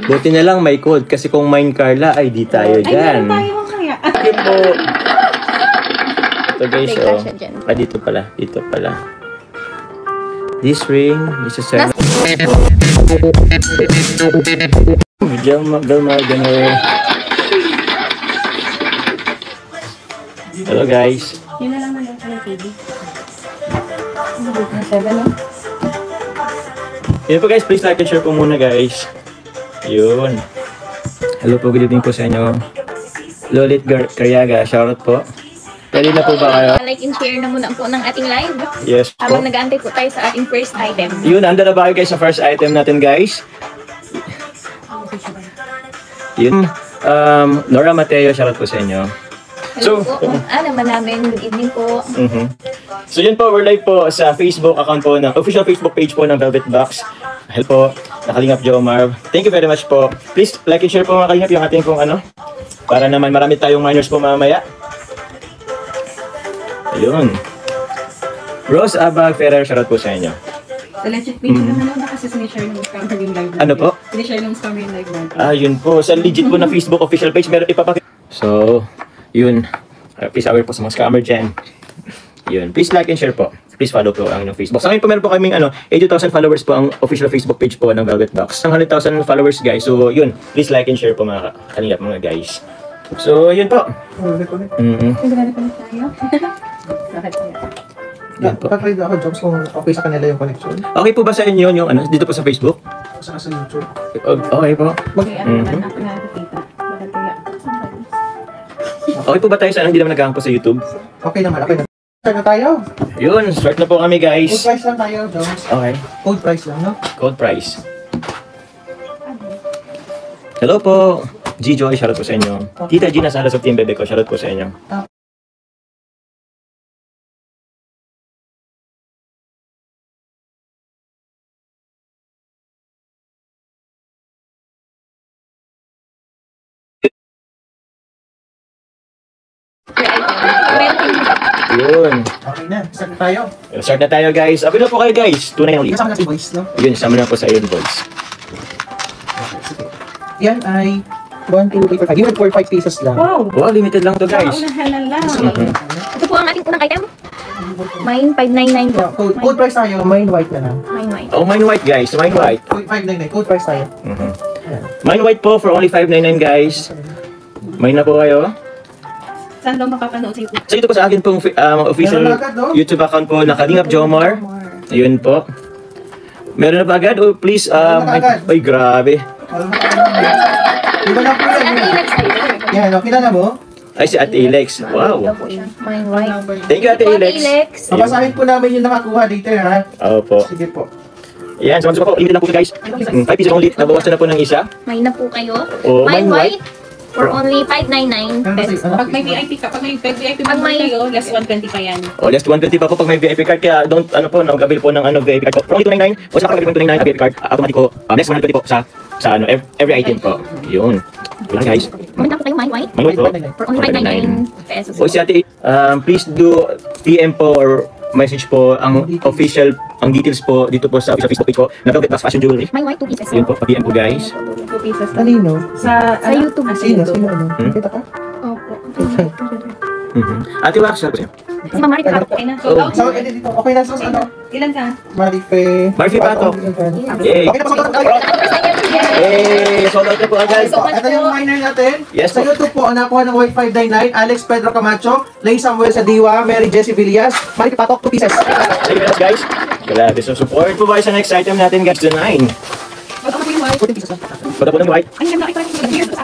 Buti na lang may code kasi kung mine Carla ay di tayo dyan. Ay, tayo kaya. Thank you po. Ito guys, oh. Ah, dito pala. Dito pala. This ring, this is a... Hello guys. Yun na lang naman yung TV. 7, no? Yun po guys, please like and share po muna guys. Yun. Hello po, good evening po sa inyo. Lolit Carriaga, shoutout po. Pwede na po ba kayo? Like and share na muna po ng ating live. Yes po. Habang nag-aantay po tayo sa ating first item. Yun, handa na ba kayo guys sa first item natin guys? Yun. Nora Mateo, shoutout po sa inyo. Hello po. Naman namin. Good evening po. So yun po, we're live po sa Facebook account po ng official Facebook page po ng Velvet Box. Hello po, Nakalingap Jomar. Thank you very much po. Please like and share po mga kalingap yung ating pong ano. Para naman marami tayong minors po mamaya. Ayun. Rose Abag Ferrer, shoutout po sa inyo. Sa legit page naman ako kasi sinishare ng scammer yung live. Ano po? Sinishare ng scammer yung live natin. Ah, yun po. Sa legit po na Facebook official page, meron ipapakita. So, yun. Please aware po sa mga scammer dyan. Yun. Please like and share po. Please follow po ang Facebook. Sa ngayon po meron po kaming 80,000 followers po ang official Facebook page po ng Velvet Box. Ang 100,000 followers guys. So, yun. Please like and share po mga kalingap mga guys. So, yun po. Nag-reconnect tayo. Bakit kaya? Yan po. Papalid ako, Jobs, kung okay sa kanila yung connection. Okay po ba sa inyo yung dito po sa Facebook? Saka sa YouTube. Okay po. Kaya naman ako nakikita. Bakit kaya? Okay po ba tayo sa hindi naman nag-aangko sa YouTube? Okay naman, okay naman. Start na tayo. Yun, start na po kami guys. Code price lang tayo, Jobs. Okay. Code price lang, no? Code price. Hello po. G-Joy, shoutout po sa inyo. Tita Gina Salas of Team Bebe ko, shoutout po sa inyo. Yun. Okay na, start na tayo. Start na tayo guys. Abin na po kayo guys. Tunay ulit. Kasama na si Voice, no? Yun, sama na po sa iyo boys. Yan ay 1, 2, 3, 4, 5. Unit for 5 pieces lang. Wow! Wow, limited lang to guys. Unahan na lang. Ito po ang ating unang item. Mine 599 po. Code price tayo, mine white na lang. Mine white. Oh, mine white guys. Mine white. Code 599, code price tayo. Mine white po for only 599 guys. Mine na po kayo. Saan daw makapanood sa YouTube? So ito po sa akin pong official Meron na agad, no? YouTube account po na Kalingap Jomar. Ayun po. Meron na ba agad? Oh, please. Meron na agad. Ay, grabe. Iba na po Si yan. Ate Ilex tayo. Yan, okay na mo? Ay, si Ate Ilex. Wow. Ito po siya. Mine white. Thank you, Ate Ilex. Papasahin po namin yung nakakuha later, ha? Opo. Sige po. Yan, so po. Limited lang po guys. 5 pieces only. Nabawasan na po ng isa. Mine na po kayo. Oh, Mine mine white. white. For only 599 pesos. Pag may VIP ka, pag may VIP Pag may- kayo, less 120 pa yan. Oh, less 120 pa po pag may VIP card. Kaya don't, nag-avail po ng VIP card po. For only 299, o sa kapag 299 VIP card, automatic po, less 120 po sa every item po. Yun. Yun guys. Comment lang po kayo, mine white. Mine white po. For only 599 pesos. O si Ate, please do PM po or message po ang official, ang details po dito po sa official Facebook page po na Velvet Box Fashion Jewelry. Mine white, 2 pieces. Yun po, pa-PM po guys. 2 pieces. Talino. Sa YouTube. Sino? Ano? Kita ka? Opo. Ate Wax, po siya. Si Mama Rita po. Okay na. Oh. Sold out. So, edit dito. Okay na, sus, ano? Ilan ka? Marife. Marife Pato. Yay! Okay na, pasok tayo. Hey! Sold out na po agad. Ito yung minor natin. Yes Sa po. YouTube po, ang nakuha ng White 599, Alex Pedro Camacho, Lay Samuel Sadiwa, Mary Jessie Villas, Marife Patok, 2 pieces. Thank you very much guys. Grabe so support po ba sa next item natin guys, the 9. Ba't ako yung white? 14 pieces lang. Pata po ng white. Ay, hindi nakita ko.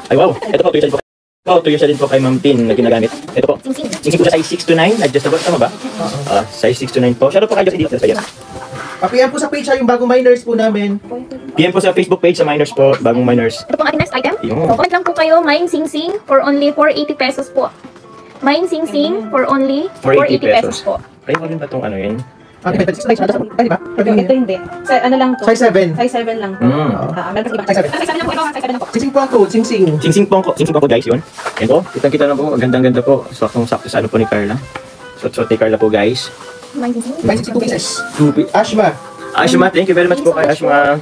Ay wow, ito po, 2 years din po. Oh, 2 years din po kay Ma'am Tin na ginagamit. Ito po. Singsing po sa size 6 to 9, adjustable, tama ba? Size 6 to 9 po. Shoutout po kayo sa dito. PM po sa page ha, yung bagong minors po namin. PM po sa Facebook page sa minors po, bagong minors. Ito po ang ating next item. Yung. Comment lang po kayo, Mine Sing Sing for only 480 pesos po. Mine Sing Sing for only 480 pesos po. Ay, wala ba itong ano yun? Okay, pwede size na. Ay, di ba? Pwede Ito yun. hindi. Ano lang to? Size 7. Size 7 lang to. Meron pa iba. Size 7. Size 7 lang po ito. Size 7 lang po. Sing po ang code, sing. Singsing po guys, yun. Yan po, kitang-kita na po, gandang-ganda po. Saktong-sakto sa ano po ni Carla. So ni Carla po guys. Mine Sing Sing. May 62 pieces. Ashma, thank you very much po kay Ashma.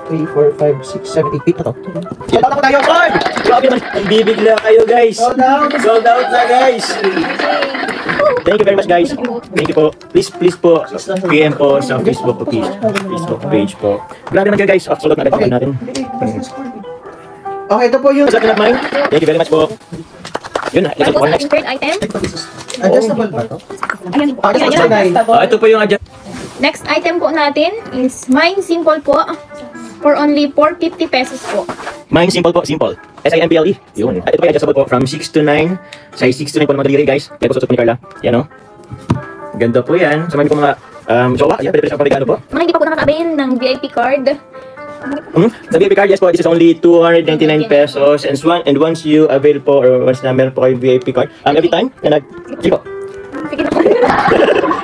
3, 4, 5, 6, 7, 8 feet na to. Yan, tawag tayo! Oy! Grabe naman. Bibigla kayo, guys. Sold out! Sold out na, guys. Thank you very much, guys. Thank you po. Please po, PM po sa Facebook page po. Grabe naman kayo, guys. Sold out na agad natin. Okay, ito po yung... Sold out na mine. Thank you very much po. Yun, let's Tapos go ang next. third item. Adjustable ba to? Ayan, Adjustable na yun. Ito po yung adjust. Next item po natin is Mine Simple po. For only 450 pesos po. Mine simple po, simple. SIMPLE. Yun. Ito po yung adjustable po from 6 to 9. Size 6 to 9 po naman daliri, guys. Yan po suot po ni Carla. Yan o. Ganda po yan. Sa mga po mga jowa. Yan, pwede sa parigado po. Mga hindi pa po nakakabayin ng VIP card. Sa VIP card, yes po, this is only 299 pesos. And once you avail po, or once na meron po kayo VIP card, every time na sige po. Sige na po.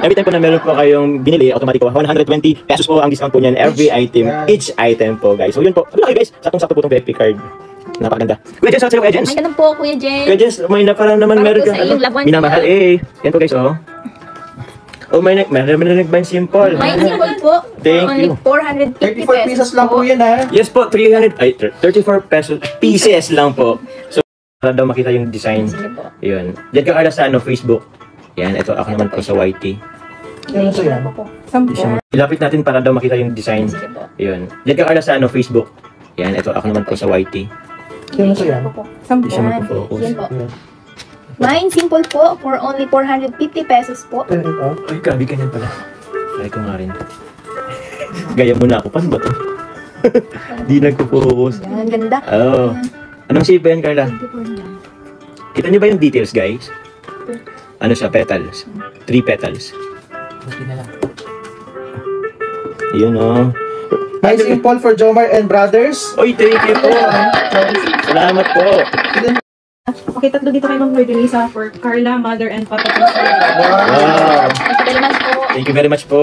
Every time po na meron po kayong binili, automatic po, 120 pesos po ang discount po niyan every item, each item po, guys. So yun po. Ano kayo, guys? Sakto po itong VIP card. Napakaganda. Kuya Jens, sa'yo, Kuya Jens. Ay, ganun po, Kuya Jen. Kuya Jens, may na parang naman meron kang Para po sa iyong laban minamahal. niya. Yan po, guys, oh. Oh, may nag-buy simple. Mine Simple po. Thank For only you. 450 34 pesos lang po yan, ha? Yes po, 34 pesos, pieces lang po. So, para daw makita yung design. Sige po. Yun. Diyan ka Carla sa Facebook. Yan, ito ako naman po sa YT. Yan ito yan. Ilapit natin para daw makita yung design. Sige po. Yun. Diyan ka Carla sa Facebook. Yan, ito ako naman po sa YT. Yan ito yan. Hindi siya magpo-focus. Yan po. Mine Simple po for only 450 pesos po. Yan ito. Ay, grabe ganyan pala. Try ko nga rin. Gaya muna ako. Paano ba to? Di nagpo-focus. Yan, ang ganda. Oh. Anong shape ba yan, Carla? Kita niyo ba yung details, guys? Ano siya? Petals. 3 petals. Yun, oh. My Simple for Jomar and Brothers. Oy, thank you po. Salamat po. Okay, tatlo dito kay Ma'am Lisa for Carla, Mother, and Papa. Wow. Thank you very much po. Thank you very much po.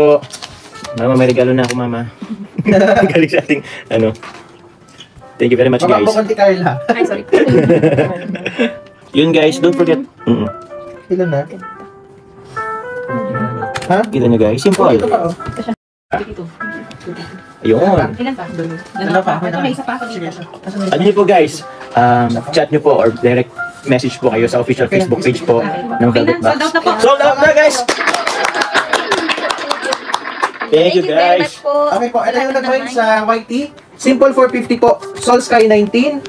Mama, may regalo na ako, Mama. Galing sa ating, ano. Thank you very much, Baba guys. po konti, Carla. Ay, sorry. Yun, guys, don't forget. Ilan na? Ha? Kita nyo, guys. Simple. Ito pa, oh. Ayun. Ilan pa? Dalawa pa. Ito, may isa pa ako dito. Ano nyo po, guys? Chat nyo po or direct message po kayo sa official Facebook page po ng Velvet Box. Sold out na po. Sold out na, guys! Thank you, very guys. much po. Okay po, ito yung nag-join sa YT. Simple 450 po. Sol Sky 19.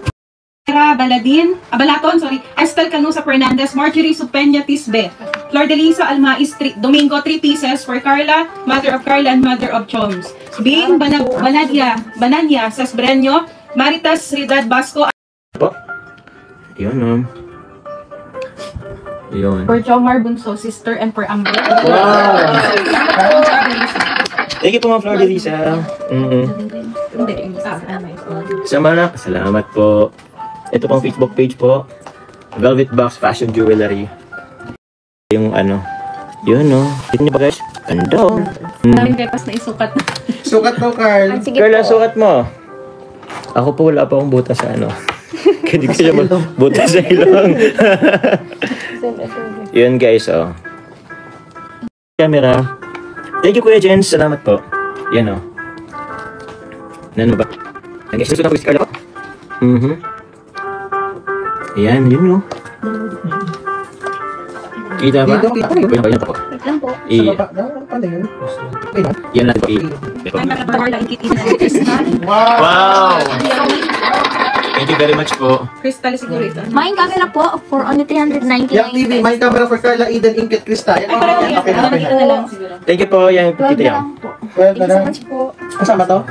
Balaton, Estel Canusa Fernandez, Marjorie Supenya Tisbe, Flor de Lisa Almais, Domingo, 3 pieces for Carla, Mother of Carla and Mother of Choms. Bing Bananya, Sasbreño, Maritas Ridad Basco, Po. Yun, Yun. for Jomar Bunso, sister, and for Amber. Wow! Thank you po, Ma'am Flor de Lisa. Salamat po. Ito pong Facebook page po. Velvet Box Fashion Jewelry. Yung ano. Yun, no. Kita niyo ba, guys? Ganda, oh. Daming pepas na isukat na. Sukat mo, Carl. Sige Carla, po. sukat mo. Ako po, wala pa akong butas sa ano. Hindi ko siya butas sa ilong. Yun, guys, oh. Camera. Thank you, Kuya Jens. Salamat po. Yan, oh. Ano ba? Nag-exercise na po si Carla po? Ayan, yun, no. Kita ba? Dito, kita. Yan po. Wait lang po. Sa baba. Ano yun? Okay na. Yan natin po. Wow! Thank you very much po. Crystal siguro ito. Mine camera po for only 399 Yang TV, my camera for Carla, Eden, Inkit, Krista. Yan, okay na. Dito na lang siguro. Thank you po. Yan, kita yan. Well, Thank you so much po. Kasama to?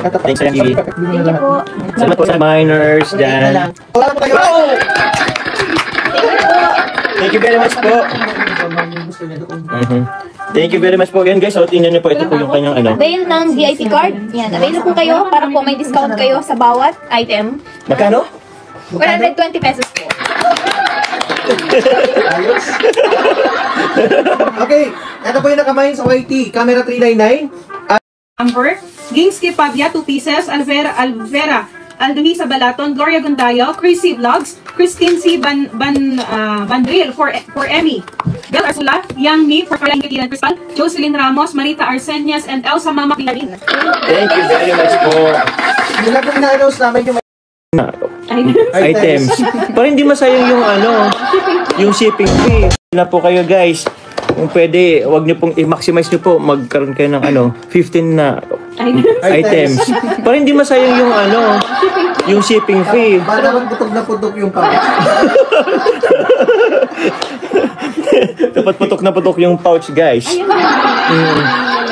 Ito pa. Thanks, TV. Thank you po. Salamat po sa minors dyan. Wala po kayo. Thank you very much po. Thank you very much po. Yan, guys. So, tingnan niyo po. Ito po yung kanyang ano. Avail ng VIP card. Yan, avail po kayo para po may discount kayo sa bawat item. Magkano? 120 pesos po. Ayos. Okay. Ito po yung nakamain sa YT. Camera 399. Amber, Gingski Pavia, 2 pieces, Alvera, Alduisa Balaton, Gloria Gundayo, Chrissy Vlogs, Christine C. Bandril for Emmy. Bel Arsula, Yang Mi for Carla Ingrid Crystal, Jocelyn Ramos, Marita Arsenias, and Elsa Mama Pilarin. Thank you very much po. Nila po na-announce namin yung Items. Para hindi masayang yung yung shipping fee. Na po kayo guys. Kung pwede, wag niyo pong i-maximize niyo po. Magkaroon kayo ng 15 na items. Para hindi masayang yung shipping fee. Para magputok na putok yung pouch. Dapat putok na putok yung pouch guys.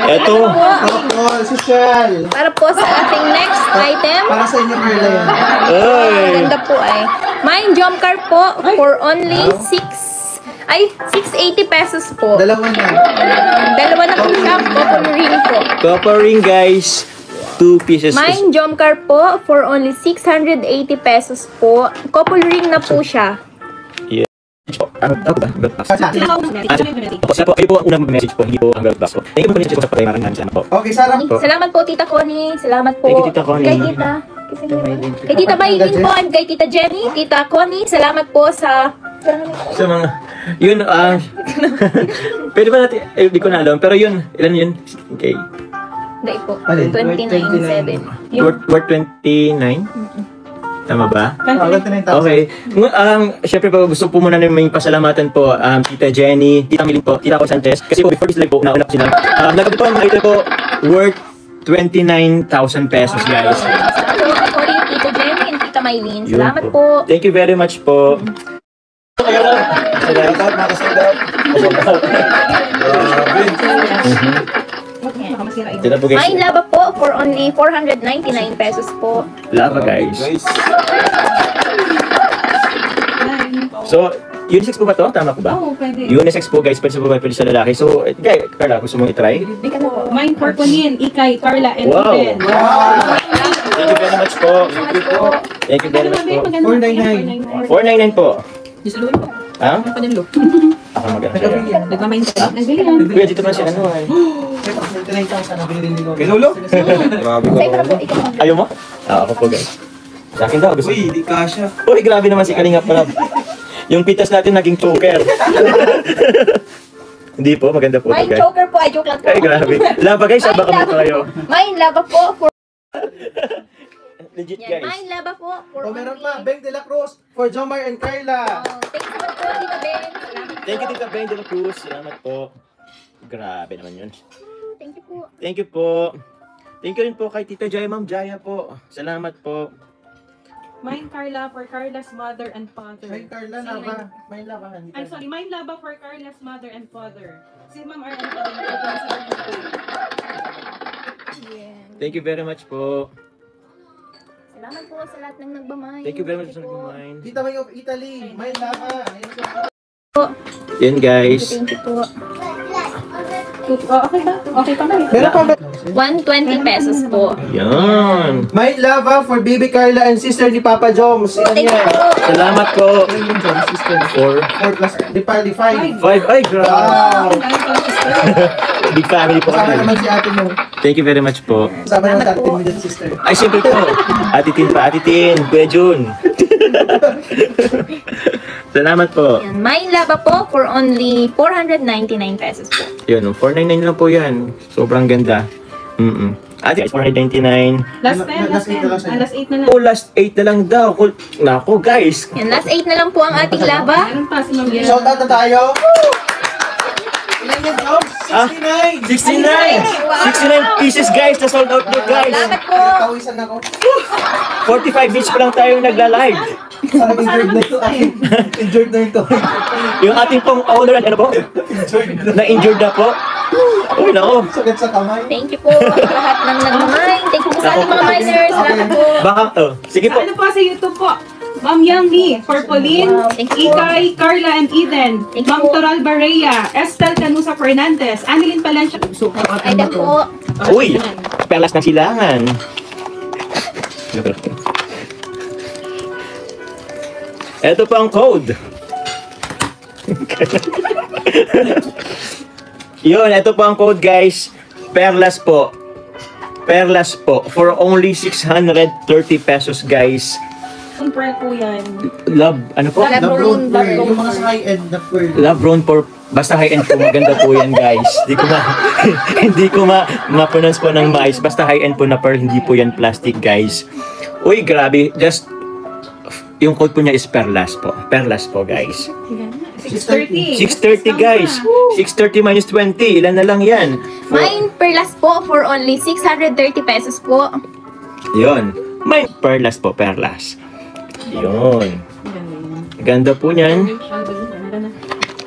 Eto. Tapos, social. Para po sa ating next item. Para sa inyo, Carla yan. Ay. Ganda po ay. Mine jump car po for only 680 pesos po. Dalawa na. Dalawa na po siya. Couple ring po. Couple ring guys. 2 pieces. Mine jump car po for only 680 pesos po. Couple ring na po siya. Kayo po ang unang message po, hindi po ang belt box po. Thank you po sa pagkain. Maraming salamat po. Okay, Sarah. Salamat po, Tita Connie. Salamat po. Thank you, Tita Connie. Kay Tita Maylin po, and kay Tita Jenny, Tita Connie, salamat po sa mga, yun, pwede ba natin, hindi ko na alam, pero yun, ilan yun? Okay. Hindi po, Alin? 29.7. Worth 29? Tama ba? Okay. Okay. Siyempre po, gusto po muna namin pasalamatan po Tita Jenny, Tita Milin po, Tita Ko Sanchez. Kasi po, before this live po, nauna po sila. Nagabot po ang ito po, worth 29,000 pesos, guys. Salamat po rin, Tita Jenny and Tita Maylin. Salamat po. Thank you very much po. Tita po guys. Mine laba po for only 499 pesos po. Lava guys. So, unisex po ba to? Tama po ba? Oo, pwede. Unisex po guys, pwede po ba pwede sa lalaki? So, guys, Carla, gusto mong itry? Mine for Pauline, Ikay, Carla, and Wow. Eden. Thank you very much po. Thank you very much po. 499. 499 po. Ha? Ako maganda. Kuya, dito pa si ay. 29,000 na binili ni Lolo. Kinulo? Grabe ka. Sa'yo na po, ikaw muna. Ayaw mo? Ako po guys. Sa akin daw, gusto. Uy, di kasha. Uy, grabe naman si Kalinga pala. Yung pitas natin naging choker. Hindi po, maganda po. Mine Guys. choker po, ay joke lang po. Ay, grabe. Laba guys, Mine sabak kami laba tayo. po. Mine laba po for Legit yan. guys. Mine laba po for O, meron only. pa, Beng de la Cruz for Jomar and Carla. Oh, thank you po, Tita Ben. Salamat Thank you, po. Tita Ben de la Cruz. Salamat po. Grabe naman yun. Thank you po. Thank you po. Thank you rin po kay Tita Jaya, Ma'am Jaya po. Salamat po. Mine Carla for Carla's mother and father. May Carla na ba? May labahan. I'm sorry, mine laba for Carla's mother and father. Si Ma'am Arlene pa din. Yeah. Thank you very much po. Salamat po sa lahat ng nagmamay. Thank you very much Thank sa you po. nag-mind. Tita May of Italy. May laba. Ayan siya. Yan guys. Thank you po. Okay ba? Okay pa na. Meron pa ba? 120 pesos po. Yan. May lava for Baby Carla and sister ni Papa Joms. Thank you Yan. po. Salamat po. Ano yung Joms, sister? For 4 plus, di pa, di 5. 5. Ay, grabe. Wow! Big family po Kasama kami. naman si ate mo. Thank you very much po. Kasama naman si ate mo dyan, sister. Ay, siyempre po. Ate Tin pa. Ate Tin. Kuya Jun. Salamat po. Yan. Mine laba po for only 499 pesos po. Yun, 499 lang po yan. Sobrang ganda. Ate, 499. Last 10, last 10. Last 8 na lang. Oh, last 8 na lang daw. Nako, guys. Yan, last 8 na lang po ang ating laba. Meron pa si Ma'am Yel. Shout out na tayo. Ilan yan, Joms? 69! 69 pieces, guys. Na sold out nyo, guys. Salamat po. Tawisan ako. 45 minutes pa lang tayo nagla-live. Parang injured na ito. Injured na ito. Yung ating pong owner, ano po? Na-injured na po. Uy, nako. Sakit sa kamay. Thank you po sa lahat ng nagmamay. Thank you po sa ating mga miners. Salamat po. Baka, sige po. Ano po sa YouTube po? Ma'am Yangmi, for Pauline, Wow, thank you po. Ikay, Carla, and Eden. Thank you Ma'am po. Toral Barea, Estel Canusa Fernandez, Annalyn Palencia. Item po. Uy, perlas ng silangan. Ito pa ang code. Yun, ito po ang code, guys. Perlas po. Perlas po. For only 630 pesos, guys. Ang pearl po yan. Love, ano po? Love Love Roan, Roan pearl. Love Yung mga high-end na pearl. Love Roan for basta high-end po, maganda po yan guys. Hindi ko ma-pronounce po ng mais. Basta high-end po na pearl, hindi po yan plastic guys. Uy, grabe. Just, yung code po niya is Perlas po. Perlas po guys. 630. 630 guys. 630 minus 20. Ilan na lang yan? Mine Perlas po for only 630 pesos po. Yun. May Perlas po, Perlas. Yun. Ganda po niyan.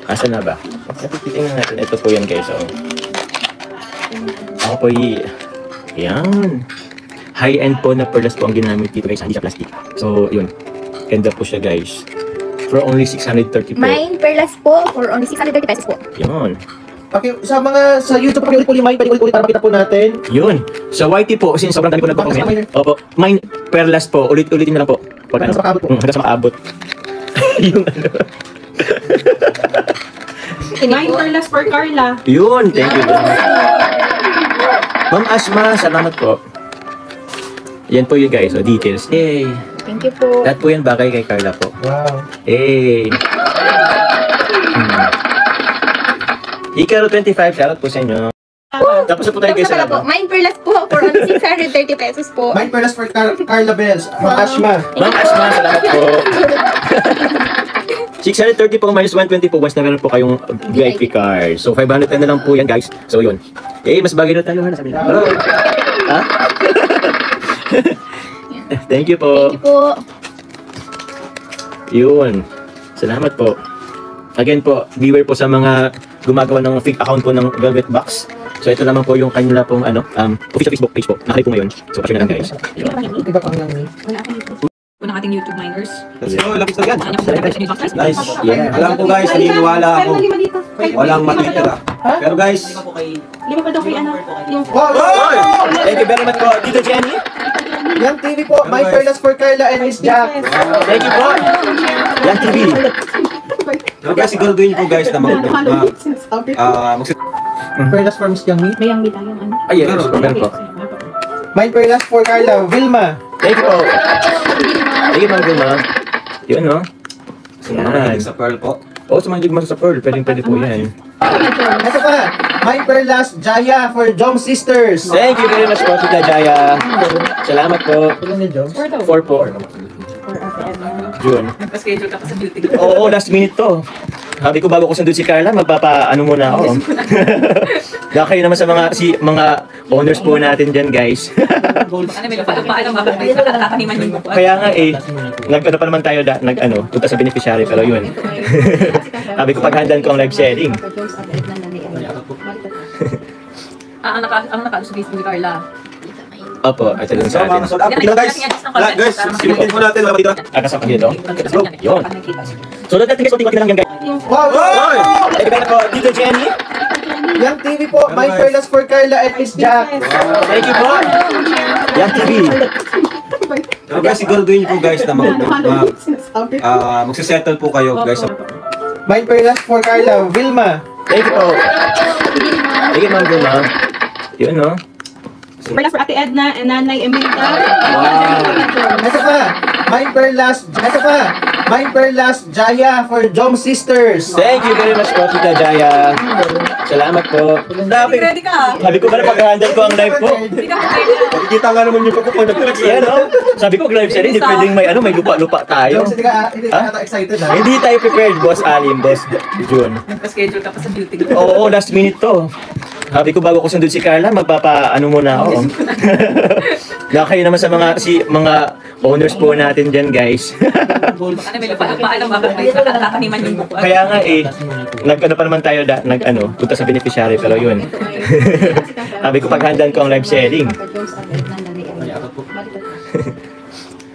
Asa na ba? Titingnan natin. Ito po yan guys. Oh. Ako po yan. High-end po na Perlas po ang ginamit dito guys. Hindi siya plastic. So, yun. Ganda po siya guys. For only 630 po. Mine Perlas po for only 630 pesos po. Yun. Sa YouTube, pakiulit-ulit mine, pakiulit-ulit para makita po natin. Yun. Sa YT po, since sobrang dami po nagpa-comment. Opo. Mine Perlas po. Ulit-ulitin na lang po. Hanggang sa makaabot po. Hanggang sa makaabot. Yung ano. Mine Perlas for Carla. Yun. Thank you. Ma'am Asma, salamat po. Yan po yun guys. So, details. Yay. Thank you po. Lahat po yan bagay kay Carla po. Wow. Hey. Icaro 25, shoutout po sa inyo. Tapos na po tayo guys sa labo. Mine Perlas po for only 630 pesos po. Mine Perlas for Carla Bells. Ma'am Ashma. Ma'am Asma, salamat po. 630 po minus 120 po once na meron po kayong VIP card. So 500 na lang po yan guys. So yun. Eh, mas bagay na tayo. Sabi na. Hello. Ha? Thank you po. Thank you po. Yun. Salamat po. Again po, beware po sa mga gumagawa ng fake account po ng Velvet Box. So ito naman po yung kanila pong official Facebook page po. Nakali po ngayon. So pasyon na lang guys. Yun. Iba pang lang ni. Unang ating YouTube miners. Let's go, lapis na yan. Nice. Yeah. Alam ko guys, naniniwala ako. Walang matitira. Pero guys, Lima pa daw kay ano? Yung Wow! Thank you very much po. Tito Jenny. Yang TV po, Mine Perlas for Carla and Miss Jack. Thank you po. Yan TV. pero guys, siguraduhin niyo po guys na Perlas for Miss Yang Mi. may ang tayo ano. Ay, yes. Meron po. Mine Perlas for Carla, Vilma. Thank you po. Thank you, Ma'am Vilma. Yun, no? Yan. sa pearl po. Oo, sa mga digmas sa Pearl. Pwede po yan. Ito pa, Mine Perlas, Jaya for Jom Sisters. Thank you very much po, Tita Jaya. Salamat po. Ilan ni Jom? 4 po. June. Nagpa-schedule ka pa sa beauty. Oo, last minute to. Sabi ko bago ko sundin si Carla, magpapa-ano muna ako. Dahil kayo naman sa mga owners po natin dyan, guys. Ano, may paalam ka ba? Nakakaniman yung buko. Kaya nga nag-ano pa naman tayo, punta sa beneficiary, pero yun. Sabi ko paghandaan ko ang live selling. Ang nakalusog ni Carla. Opo, ito lang sa So mga atin. sold out. Kita guys. Guys, simutin po natin. Walang matitira. Kasama dito. Let's go. Yun. So, natin guys, konti-konti na lang yan, guys. Wow! Thank you very much po, Tito Jenny. Yang TV po, Mine Perlas for Carla and Miss Jack. Thank you po. Yan TV. Pero guys, siguraduhin niyo po guys na magsisettle po kayo guys. Mine Perlas for Carla, Vilma. Thank you po. Thank you, Ma'am Vilma. Yun, no? Perlas for Ate Edna and Nanay Emilita. Ito pa, Mine Perlas, Jaya for Jom Sisters. Thank you very much po, Tita Jaya. Salamat po. Ready ka? Sabi ko ba na pag-handle ko ang live po? Hindi ka pwede. Kita nga naman yung pagkukunan. Yan, no? Sabi ko, live siya rin, hindi pwedeng may lupa-lupa tayo. Jom, hindi ka excited ha? Hindi tayo prepared, Boss Alim, Boss June. Nagpa-schedule ka pa sa beauty. Oo, last minute to. Sabi ko bago ko sundin si Carla, magpapa-ano muna ako. Dahil kayo naman sa mga owners po natin dyan, guys. Ano, may paalam ka ba? Nakakaniman yung buko. Kaya nga nag-ano pa naman tayo, punta sa beneficiary, pero yun. Sabi ko paghandaan ko ang live selling.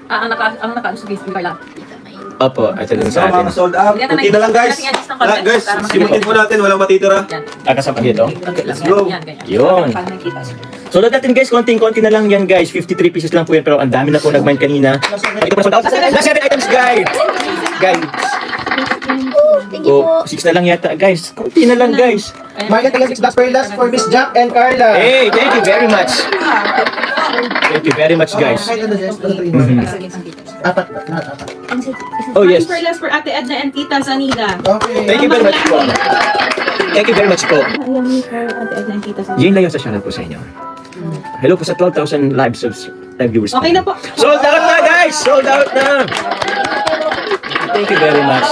Ang nakalusog ni Carla. Opo, ito lang So sa mga atin. sold out. Kunti na lang guys. Guys, simutin po natin. Walang matitira. Kasama dito. Let's go. Yun. So natin guys, konting-konti na lang yan guys. 53 pieces lang po yan, pero ang dami na po nag-mine kanina. Ito pa sold out. Last 7 items guys. Guys. Thank you po. 6 na lang yata, guys. Kunti na lang, guys. Mayan taga 6 plus perlas for Miss Jack and Carla. Hey, thank you very much. Thank you very much, guys. Kahit ano, Jess, ano, 3 Apat. Oh, yes. Perlas for Ate Edna and Tita Zanida. Okay. Thank you very much po. Thank you very much po. Alam for Ate Edna and Tita Zanida. Jane Layo sa channel po sa inyo. Hello po sa 12,000 live viewers po. Okay na po. Sold out na, guys! Sold out na! Thank you very much.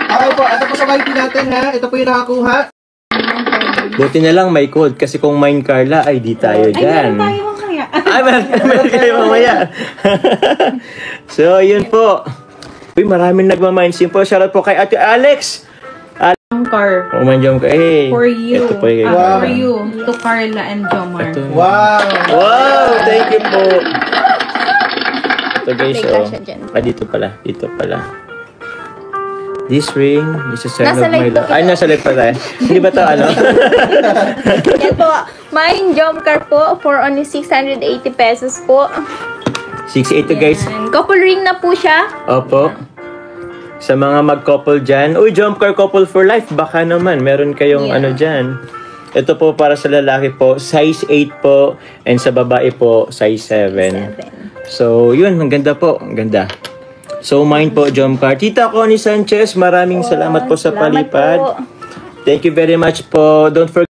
Okay po, ito po sa YT natin ha. Ito po yung nakakuha. Buti na lang may code kasi kung mine Carla ay di tayo Ay, dyan. meron tayo mamaya. Ay, meron kayo mamaya. So, yun po. Uy, maraming nagmamine po. Shoutout po kay Ate Alex. Car. Oh, manjom ka. Eh, For you. ito po yung... Wow. For you. To Carla and Jomar. Ito. Wow. Wow! Thank you po. Ito guys, May oh. kasya dyan. Ah, dito pala. Dito pala. This ring is a sign Nasa of my live love. po Ay, ito. nasa live pa tayo. Hindi ba ito ano? Yan po. Mine jump car po for only 680 pesos po. 682 guys. Yan. Couple ring na po siya. Opo. Sa mga mag-couple dyan. Uy, jump car couple for life. Baka naman. Meron kayong Yeah. ano dyan. Ito po para sa lalaki po. Size 8 po. And sa babae po, size 7. So, yun. Ang ganda po. Ang ganda. So, mine po, jump car. Tita Connie Sanchez, maraming salamat po sa Salamat palipad. po. Thank you very much po. Don't forget.